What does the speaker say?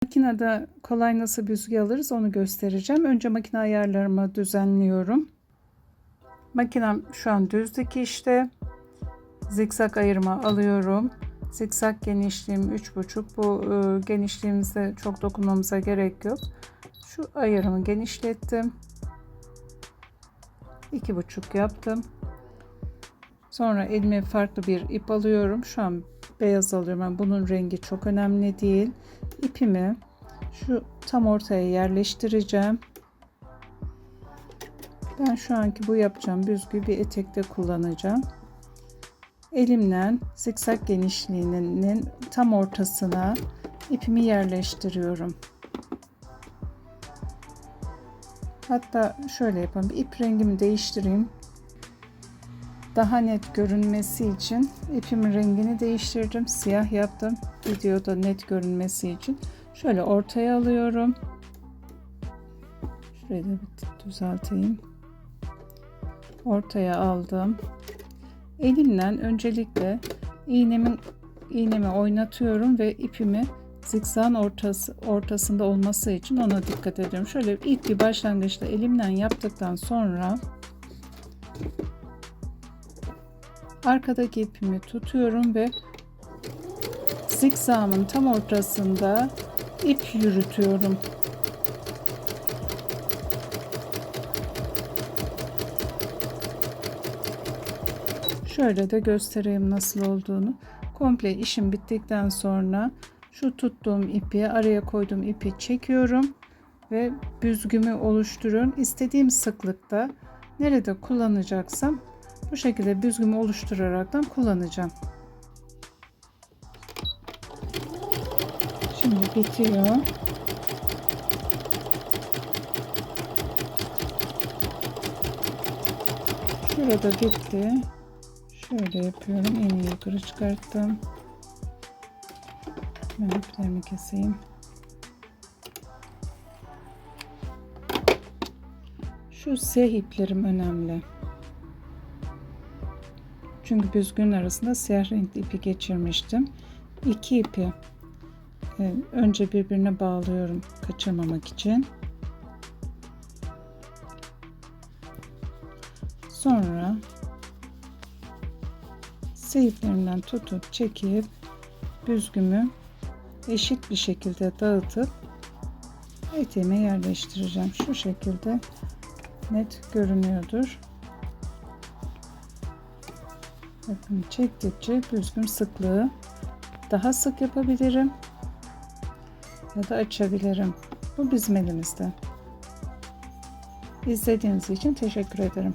Makinede kolay nasıl büzgü alırız onu göstereceğim. Önce makine ayarlarımı düzenliyorum. Makinem şu an düz dikişte. Zikzak ayırma alıyorum. Zikzak genişliğim 3,5. Bu genişliğimize çok dokunmamıza gerek yok. Şu ayarımı genişlettim. 2,5 yaptım. Sonra elime farklı bir ip alıyorum. Şu an beyaz alıyorum. Yani bunun rengi çok önemli değil. İpimi şu tam ortaya yerleştireceğim. Ben şu anki bu yapacağım büzgü bir etekte kullanacağım. Elimle zikzak genişliğinin tam ortasına ipimi yerleştiriyorum. Hatta şöyle yapalım. Bir ip rengimi değiştireyim. Daha net görünmesi için ipimin rengini değiştirdim. Siyah yaptım. Videoda net görünmesi için. Şöyle ortaya alıyorum. Şurayı da bir düzelteyim. Ortaya aldım. Elimle öncelikle iğnemi oynatıyorum ve ipimi zikzağın ortasında olması için ona dikkat ediyorum. Şöyle ilk bir başlangıçta elimle yaptıktan sonra arkadaki ipimi tutuyorum ve zikzağımın tam ortasında ip yürütüyorum. Şöyle de göstereyim nasıl olduğunu. Komple işim bittikten sonra şu tuttuğum ipi, araya koyduğum ipi çekiyorum ve büzgümü oluşturuyorum. İstediğim sıklıkta nerede kullanacaksam bu şekilde büzgümü oluşturaraktan kullanacağım. Şimdi bitiyor. Şurada bitti. Şöyle yapıyorum. İğneyi yukarı çıkarttım. Ben iplerimi keseyim. Şu siyah iplerim önemli. Çünkü büzgünün arasında siyah renkli ipi geçirmiştim. İki ipi önce birbirine bağlıyorum kaçırmamak için. Sonra siyah iplerinden tutup çekip büzgümü eşit bir şekilde dağıtıp eteğime yerleştireceğim. Şu şekilde net görünüyordur. Bakın çektikçe büzgüm sıklığı daha sık yapabilirim ya da açabilirim. Bu bizim elimizde. İzlediğiniz için teşekkür ederim.